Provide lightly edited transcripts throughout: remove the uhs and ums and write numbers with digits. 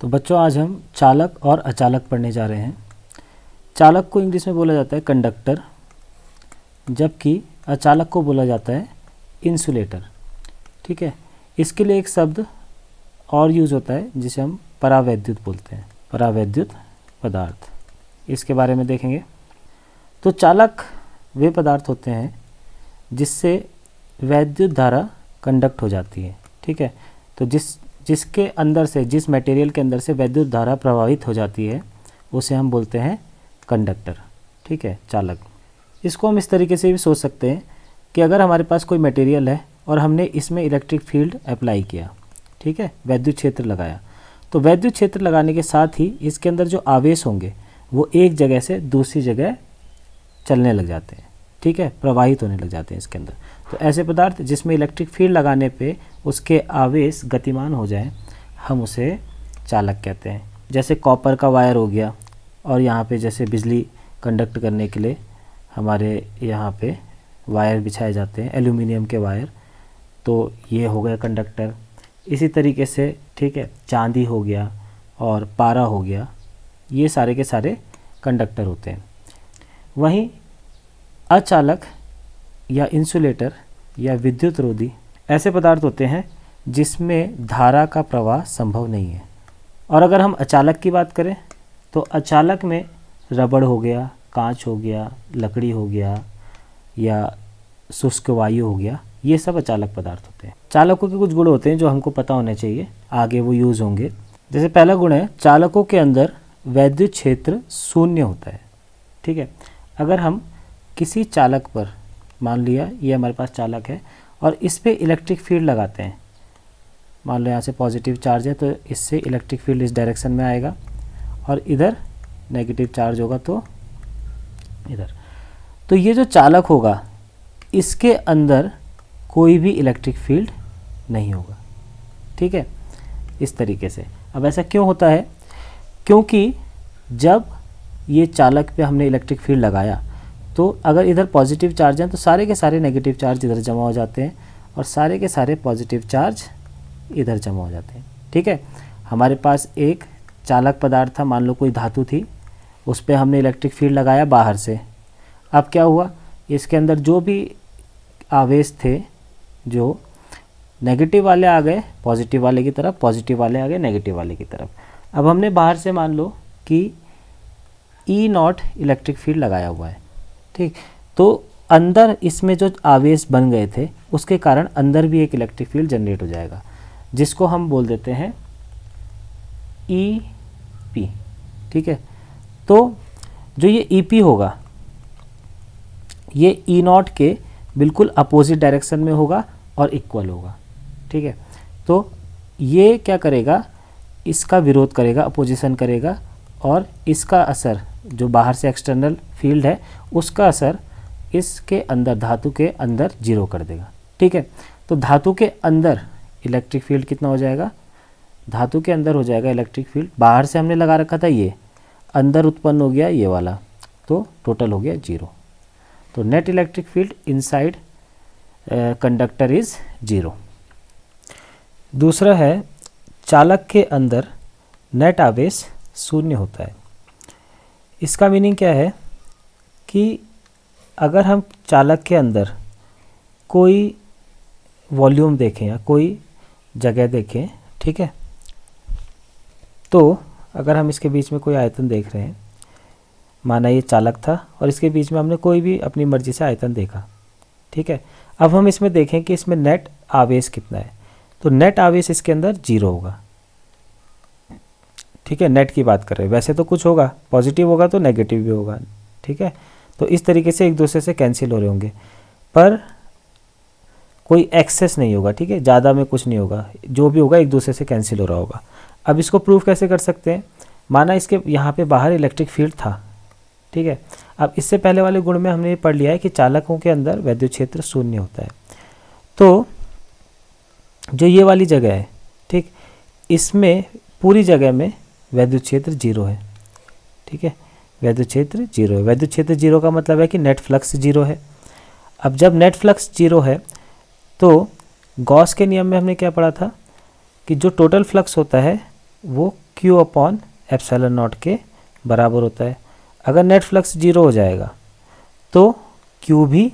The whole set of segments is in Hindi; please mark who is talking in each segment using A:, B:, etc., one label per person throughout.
A: तो बच्चों आज हम चालक और अचालक पढ़ने जा रहे हैं। चालक को इंग्लिश में बोला जाता है कंडक्टर, जबकि अचालक को बोला जाता है इंसुलेटर। ठीक है, इसके लिए एक शब्द और यूज़ होता है जिसे हम परावैद्युत बोलते हैं, परावैद्युत पदार्थ। इसके बारे में देखेंगे। तो चालक वे पदार्थ होते हैं जिससे वैद्युत धारा कंडक्ट हो जाती है। ठीक है, तो जिसके अंदर से, जिस मटेरियल के अंदर से वैद्युत धारा प्रवाहित हो जाती है उसे हम बोलते हैं कंडक्टर। ठीक है, चालक। इसको हम इस तरीके से भी सोच सकते हैं कि अगर हमारे पास कोई मटेरियल है और हमने इसमें इलेक्ट्रिक फील्ड अप्लाई किया, ठीक है, वैद्युत क्षेत्र लगाया, तो वैद्युत क्षेत्र लगाने के साथ ही इसके अंदर जो आवेश होंगे वो एक जगह से दूसरी जगह चलने लग जाते हैं। ठीक है, प्रवाहित होने लग जाते हैं इसके अंदर। तो ऐसे पदार्थ जिसमें इलेक्ट्रिक फील्ड लगाने पे उसके आवेश गतिमान हो जाए, हम उसे चालक कहते हैं। जैसे कॉपर का वायर हो गया, और यहाँ पे जैसे बिजली कंडक्ट करने के लिए हमारे यहाँ पे वायर बिछाए जाते हैं, एल्यूमिनियम के वायर, तो ये हो गया कंडक्टर। इसी तरीके से, ठीक है, चांदी हो गया और पारा हो गया, ये सारे के सारे कंडक्टर होते हैं। वहीं अचालक या इंसुलेटर या विद्युत रोधी ऐसे पदार्थ होते हैं जिसमें धारा का प्रवाह संभव नहीं है। और अगर हम अचालक की बात करें तो अचालक में रबड़ हो गया, कांच हो गया, लकड़ी हो गया या शुष्क वायु हो गया, ये सब अचालक पदार्थ होते हैं। चालकों के कुछ गुण होते हैं जो हमको पता होने चाहिए, आगे वो यूज़ होंगे। जैसे पहला गुण है, चालकों के अंदर वैद्युत क्षेत्र शून्य होता है। ठीक है, अगर हम किसी चालक पर, मान लिया ये हमारे पास चालक है और इस पे इलेक्ट्रिक फील्ड लगाते हैं, मान लो यहाँ से पॉजिटिव चार्ज है तो इससे इलेक्ट्रिक फील्ड इस डायरेक्शन में आएगा, और इधर नेगेटिव चार्ज होगा तो इधर। तो ये जो चालक होगा इसके अंदर कोई भी इलेक्ट्रिक फील्ड नहीं होगा। ठीक है, इस तरीके से। अब ऐसा क्यों होता है? क्योंकि जब ये चालक पे हमने इलेक्ट्रिक फील्ड लगाया तो अगर इधर पॉजिटिव चार्ज हैं तो सारे के सारे नेगेटिव चार्ज इधर जमा हो जाते हैं और सारे के सारे पॉजिटिव चार्ज इधर जमा हो जाते हैं। ठीक है, हमारे पास एक चालक पदार्थ था, मान लो कोई धातु थी, उस पर हमने इलेक्ट्रिक फील्ड लगाया बाहर से। अब क्या हुआ, इसके अंदर जो भी आवेश थे, जो नेगेटिव वाले आ गए पॉजिटिव वाले की तरफ, पॉजिटिव वाले आ गए नेगेटिव वाले की तरफ। अब हमने बाहर से मान लो कि E0 इलेक्ट्रिक फील्ड लगाया हुआ है। ठीक, तो अंदर इसमें जो आवेश बन गए थे उसके कारण अंदर भी एक इलेक्ट्रिक फील्ड जनरेट हो जाएगा, जिसको हम बोल देते हैं EP। ठीक है, तो जो ये EP होगा ये E0 के बिल्कुल अपोजिट डायरेक्शन में होगा और इक्वल होगा। ठीक है, तो ये क्या करेगा, इसका विरोध करेगा, अपोजिशन करेगा, और इसका असर, जो बाहर से एक्सटर्नल फील्ड है उसका असर इसके अंदर, धातु के अंदर जीरो कर देगा। ठीक है, तो धातु के अंदर इलेक्ट्रिक फील्ड कितना हो जाएगा, धातु के अंदर हो जाएगा इलेक्ट्रिक फील्ड, बाहर से हमने लगा रखा था ये, अंदर उत्पन्न हो गया ये वाला, तो टोटल हो गया जीरो। तो net electric field inside conductor is zero. दूसरा है, चालक के अंदर नेट आवेश शून्य होता है। इसका मीनिंग क्या है कि अगर हम चालक के अंदर कोई वॉल्यूम देखें या कोई जगह देखें, ठीक है, तो अगर हम इसके बीच में कोई आयतन देख रहे हैं, माना ये चालक था और इसके बीच में हमने कोई भी अपनी मर्जी से आयतन देखा। ठीक है, अब हम इसमें देखें कि इसमें नेट आवेश कितना है, तो नेट आवेश इसके अंदर जीरो होगा। ठीक है, नेट की बात कर रहे हैं, वैसे तो कुछ होगा, पॉजिटिव होगा तो नेगेटिव भी होगा। ठीक है, तो इस तरीके से एक दूसरे से कैंसिल हो रहे होंगे, पर कोई एक्सेस नहीं होगा। ठीक है, ज़्यादा में कुछ नहीं होगा, जो भी होगा एक दूसरे से कैंसिल हो रहा होगा। अब इसको प्रूफ कैसे कर सकते हैं, माना इसके यहाँ पे बाहर इलेक्ट्रिक फील्ड था। ठीक है, अब इससे पहले वाले गुण में हमने पढ़ लिया है कि चालकों के अंदर वैद्युत क्षेत्र शून्य होता है। तो जो ये वाली जगह है, ठीक, इसमें पूरी जगह में वैद्युत क्षेत्र जीरो है। ठीक है, वैद्युत क्षेत्र जीरो है। वैद्युत क्षेत्र जीरो का मतलब है कि नेट फ्लक्स जीरो है। अब जब नेट फ्लक्स जीरो है तो गॉस के नियम में हमने क्या पढ़ा था कि जो टोटल फ्लक्स होता है वो Q अपॉन एप्सिलॉन नॉट के बराबर होता है। अगर नेट फ्लक्स 0 हो जाएगा तो Q भी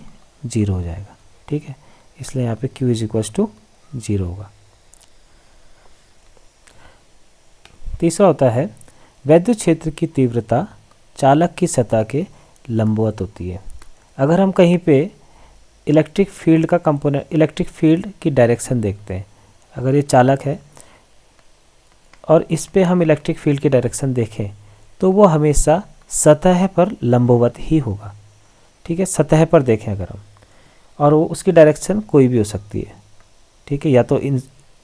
A: 0 हो जाएगा, ठीक है, इसलिए यहाँ पे Q इज इक्वल्स टू 0 होगा। तीसरा होता है वैद्युत क्षेत्र की तीव्रता चालक की सतह के लंबवत होती है। अगर हम कहीं पे इलेक्ट्रिक फील्ड का कंपोनेंट, इलेक्ट्रिक फील्ड की डायरेक्शन देखते हैं, अगर ये चालक है और इस पे हम इलेक्ट्रिक फील्ड की डायरेक्शन देखें तो वो हमेशा सतह पर लंबवत ही होगा, ठीक है, सतह पर देखें अगर हम, और वो उसकी डायरेक्शन कोई भी हो सकती है, ठीक है, या तो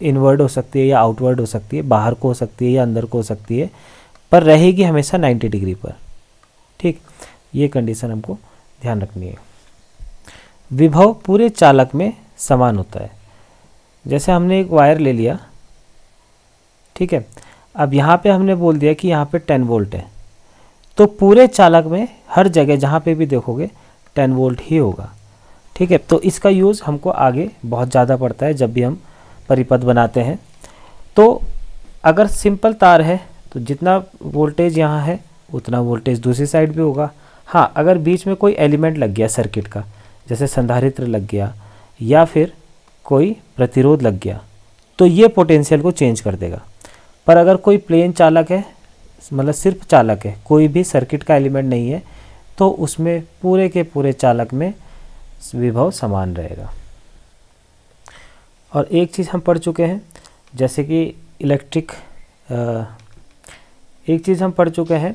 A: इनवर्ड हो सकती है या आउटवर्ड हो सकती है, बाहर को हो सकती है या अंदर को हो सकती है, पर रहेगी हमेशा 90 डिग्री पर, ठीक, ये कंडीशन हमको ध्यान रखनी है। विभव पूरे चालक में समान होता है। जैसे हमने एक वायर ले लिया, ठीक है, अब यहाँ पे हमने बोल दिया कि यहाँ पे 10 वोल्ट है, तो पूरे चालक में हर जगह जहाँ पे भी देखोगे 10 वोल्ट ही होगा, ठीक है। तो इसका यूज़ हमको आगे बहुत ज़्यादा पड़ता है जब भी हम परिपथ बनाते हैं। तो अगर सिंपल तार है तो जितना वोल्टेज यहाँ है उतना वोल्टेज दूसरी साइड भी होगा। हाँ, अगर बीच में कोई एलिमेंट लग गया सर्किट का, जैसे संधारित्र लग गया या फिर कोई प्रतिरोध लग गया, तो ये पोटेंशियल को चेंज कर देगा। पर अगर कोई प्लेन चालक है, मतलब सिर्फ चालक है, कोई भी सर्किट का एलिमेंट नहीं है, तो उसमें पूरे के पूरे चालक में विभव समान रहेगा। और एक चीज़ हम पढ़ चुके हैं, जैसे कि एक चीज़ हम पढ़ चुके हैं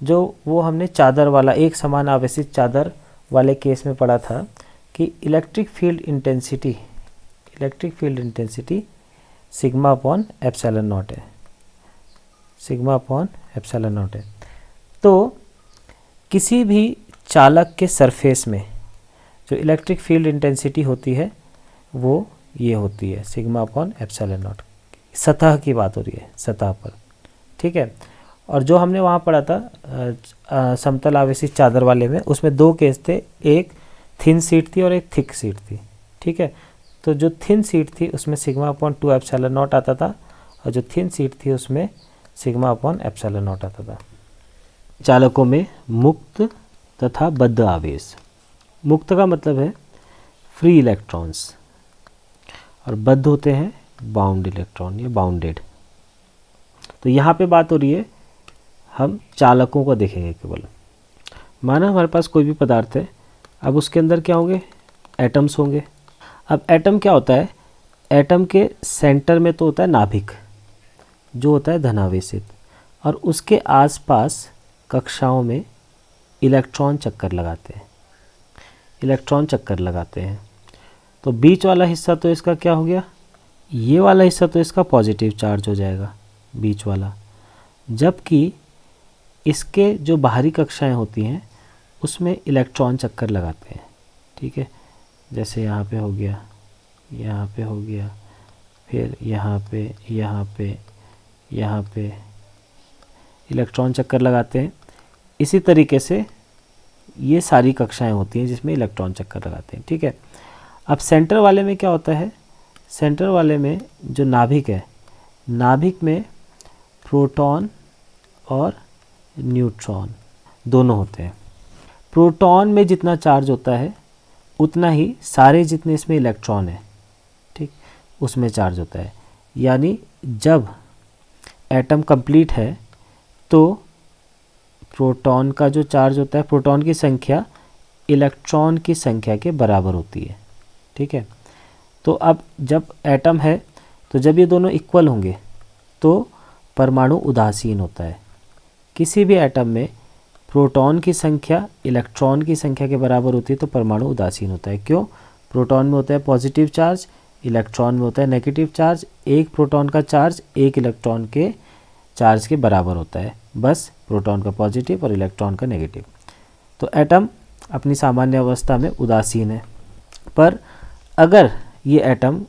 A: जो वो हमने चादर वाला, एक समान आवेशित चादर वाले केस में पढ़ा था कि electric field intensity sigma upon epsilon not है, सिग्मा अपॉन एप्सिलॉन नॉट है। तो किसी भी चालक के सरफेस में जो इलेक्ट्रिक फील्ड इंटेंसिटी होती है वो ये होती है सिग्मा अपॉन एप्सिलॉन नॉट। सतह की बात हो रही है, सतह पर, ठीक है। और जो हमने वहाँ पढ़ा था समतल आवेशित चादर वाले में, उसमें दो केस थे, एक थिन सीट थी और एक थिक सीट थी, ठीक है। तो जो थिन सीट थी उसमें सिग्मा अपॉन 2 एप्सिलॉन नॉट आता था, और जो थिन सीट थी उसमें सिग्मा अपॉन एप्सिलॉन नॉट आता था। चालकों में मुक्त तथा बद्ध आवेश। मुक्त का मतलब है फ्री इलेक्ट्रॉन्स, और बद्ध होते हैं बाउंड इलेक्ट्रॉन या बाउंडेड। तो यहाँ पे बात हो रही है, हम चालकों को देखेंगे केवल। माना हमारे पास कोई भी पदार्थ है, अब उसके अंदर क्या होंगे, एटम्स होंगे। अब एटम क्या होता है, एटम के सेंटर में तो होता है नाभिक जो होता है धनावेशित, और उसके आसपास कक्षाओं में इलेक्ट्रॉन चक्कर लगाते हैं। तो बीच वाला हिस्सा तो इसका क्या हो गया, ये वाला हिस्सा तो इसका पॉजिटिव चार्ज हो जाएगा, बीच वाला, जबकि इसके जो बाहरी कक्षाएं होती हैं उसमें इलेक्ट्रॉन चक्कर लगाते हैं, ठीक है। जैसे यहाँ पे हो गया, यहाँ पे हो गया, फिर यहाँ पे इलेक्ट्रॉन चक्कर लगाते हैं। इसी तरीके से ये सारी कक्षाएं होती हैं जिसमें इलेक्ट्रॉन चक्कर लगाते हैं, ठीक है। अब सेंटर वाले में क्या होता है, सेंटर वाले में जो नाभिक है, नाभिक में प्रोटॉन और न्यूट्रॉन दोनों होते हैं। प्रोटॉन में जितना चार्ज होता है उतना ही सारे जितने इसमें इलेक्ट्रॉन है, ठीक, उसमें चार्ज होता है। यानी जब एटम कंप्लीट है तो प्रोटॉन का जो चार्ज होता है, प्रोटॉन की संख्या इलेक्ट्रॉन की संख्या के बराबर होती है, ठीक है। तो अब जब एटम है तो जब ये दोनों इक्वल होंगे तो परमाणु उदासीन होता है। किसी भी एटम में प्रोटॉन की संख्या इलेक्ट्रॉन की संख्या के बराबर होती है तो परमाणु उदासीन होता है। क्यों? प्रोटॉन में होता है पॉजिटिव चार्ज, इलेक्ट्रॉन में होता है नेगेटिव चार्ज। एक प्रोटॉन का चार्ज एक इलेक्ट्रॉन के चार्ज के बराबर होता है, बस प्रोटॉन का पॉजिटिव और इलेक्ट्रॉन का नेगेटिव। तो एटम अपनी सामान्य अवस्था में उदासीन है। पर अगर ये एटम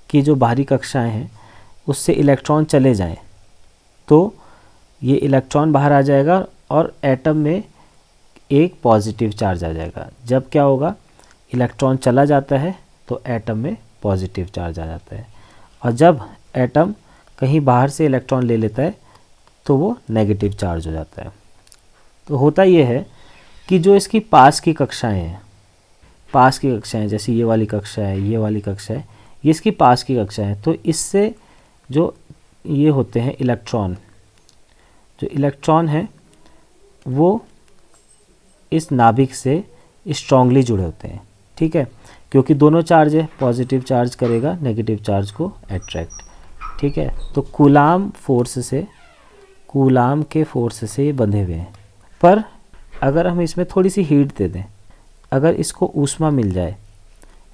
A: की जो बाहरी कक्षाएं हैं उससे इलेक्ट्रॉन चले जाएं तो ये इलेक्ट्रॉन बाहर आ जाएगा और एटम में एक पॉजिटिव चार्ज आ जाएगा। जब क्या होगा, इलेक्ट्रॉन चला जाता है तो एटम में पॉजिटिव चार्ज आ जाता है, और जब एटम कहीं बाहर से इलेक्ट्रॉन ले लेता है तो वो नेगेटिव चार्ज हो जाता है। तो होता ये है कि जो इसकी पास की कक्षाएं हैं, पास की कक्षाएं जैसे ये वाली कक्षा है, ये वाली कक्षा है, ये इसकी पास की कक्षा है, तो इससे जो ये होते हैं इलेक्ट्रॉन, जो इलेक्ट्रॉन है वो इस नाभिक से स्ट्रांगली जुड़े होते हैं, ठीक है, क्योंकि दोनों चार्ज है, पॉजिटिव चार्ज करेगा नेगेटिव चार्ज को अट्रैक्ट, ठीक है। तो कूलाम के फोर्स से ये बंधे हुए हैं। पर अगर हम इसमें थोड़ी सी हीट दे दें, अगर इसको ऊष्मा मिल जाए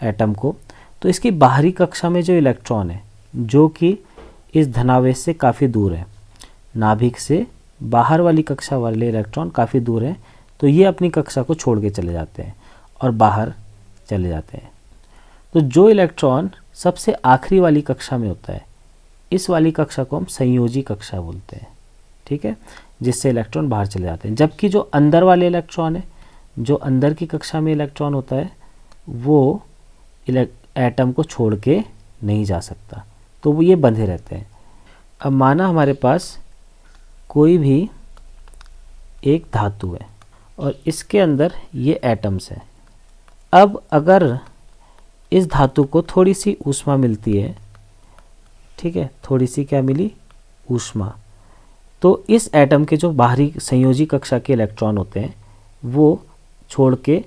A: एटम को, तो इसकी बाहरी कक्षा में जो इलेक्ट्रॉन है, जो कि इस धनावेश से काफ़ी दूर है, नाभिक से बाहर वाली कक्षा वाले इलेक्ट्रॉन काफ़ी दूर हैं, तो ये अपनी कक्षा को छोड़ के चले जाते हैं और बाहर चले जाते हैं। तो जो इलेक्ट्रॉन सबसे आखिरी वाली कक्षा में होता है, इस वाली कक्षा को हम संयोजी कक्षा बोलते हैं, ठीक है, जिससे इलेक्ट्रॉन बाहर चले जाते हैं। जबकि जो अंदर वाले इलेक्ट्रॉन है, जो अंदर की कक्षा में इलेक्ट्रॉन होता है, वो एटम को छोड़ के नहीं जा सकता, तो वो ये बंधे रहते हैं। अब माना हमारे पास कोई भी एक धातु है और इसके अंदर ये एटम्स हैं। अब अगर इस धातु को थोड़ी सी ऊष्मा मिलती है, ठीक है, थोड़ी सी क्या मिली, ऊष्मा, तो इस एटम के जो बाहरी संयोजी कक्षा के इलेक्ट्रॉन होते हैं वो छोड़ के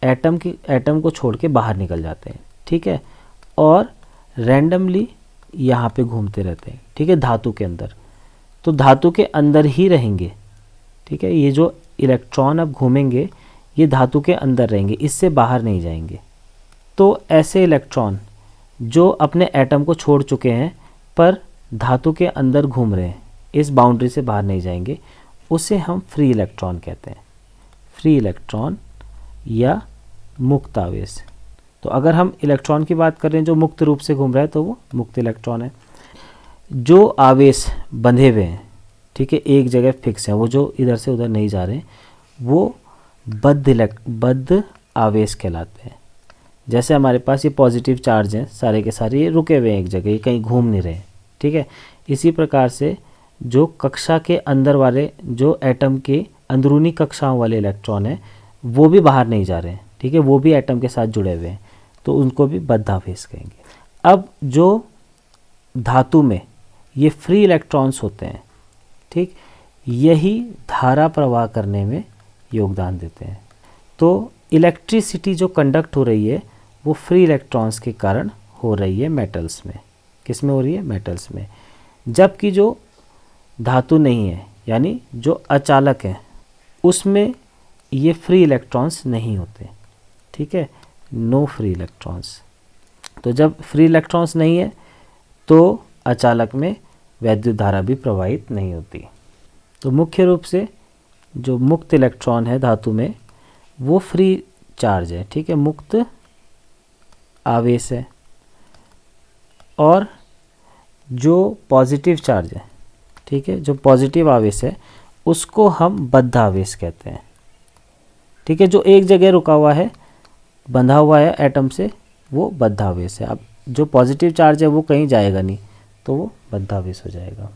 A: एटम को छोड़ के बाहर निकल जाते हैं, ठीक है, और रैंडमली यहाँ पे घूमते रहते हैं, ठीक है, धातु के अंदर। तो धातु के अंदर ही रहेंगे, ठीक है, ये जो इलेक्ट्रॉन अब घूमेंगे ये धातु के अंदर रहेंगे, इससे बाहर नहीं जाएंगे। तो ऐसे इलेक्ट्रॉन जो अपने एटम को छोड़ चुके हैं पर धातु के अंदर घूम रहे हैं, इस बाउंड्री से बाहर नहीं जाएंगे, उसे हम फ्री इलेक्ट्रॉन कहते हैं, फ्री इलेक्ट्रॉन या मुक्त आवेश। तो अगर हम इलेक्ट्रॉन की बात कर रहे हैं जो मुक्त रूप से घूम रहा है, तो वो मुक्त इलेक्ट्रॉन है। जो आवेश बंधे हुए हैं, ठीक है, एक जगह फिक्स है, वो जो इधर से उधर नहीं जा रहे हैं, वो बद्ध आवेश कहलाते हैं। जैसे हमारे पास ये पॉजिटिव चार्ज हैं सारे के सारे, ये रुके हुए हैं एक जगह, ये कहीं घूम नहीं रहे, ठीक है। इसी प्रकार से जो कक्षा के अंदर वाले, जो एटम के अंदरूनी कक्षाओं वाले इलेक्ट्रॉन हैं, वो भी बाहर नहीं जा रहे हैं, ठीक है, वो भी एटम के साथ जुड़े हुए हैं, तो उनको भी बद्ध आवेश कहेंगे। अब जो धातु में ये फ्री इलेक्ट्रॉन्स होते हैं, ठीक, यही धारा प्रवाह करने में योगदान देते हैं। तो इलेक्ट्रिसिटी जो कंडक्ट हो रही है वो फ्री इलेक्ट्रॉन्स के कारण हो रही है मेटल्स में। किस में हो रही है? मेटल्स में। जबकि जो धातु नहीं है, यानी जो अचालक है, उसमें ये फ्री इलेक्ट्रॉन्स नहीं होते, ठीक है, नो फ्री इलेक्ट्रॉन्स। तो जब फ्री इलेक्ट्रॉन्स नहीं है तो अचालक में वैद्युत धारा भी प्रवाहित नहीं होती। तो मुख्य रूप से जो मुक्त इलेक्ट्रॉन है धातु में वो फ्री चार्ज है, ठीक है, मुक्त आवेश है। और जो पॉजिटिव चार्ज है, ठीक है, जो पॉजिटिव आवेश है उसको हम बद्ध आवेश कहते हैं, ठीक है, जो एक जगह रुका हुआ है, बंधा हुआ है एटम से, वो बद्ध आवेश है। अब जो पॉजिटिव चार्ज है वो कहीं जाएगा नहीं, तो वो बद्ध आवेश हो जाएगा।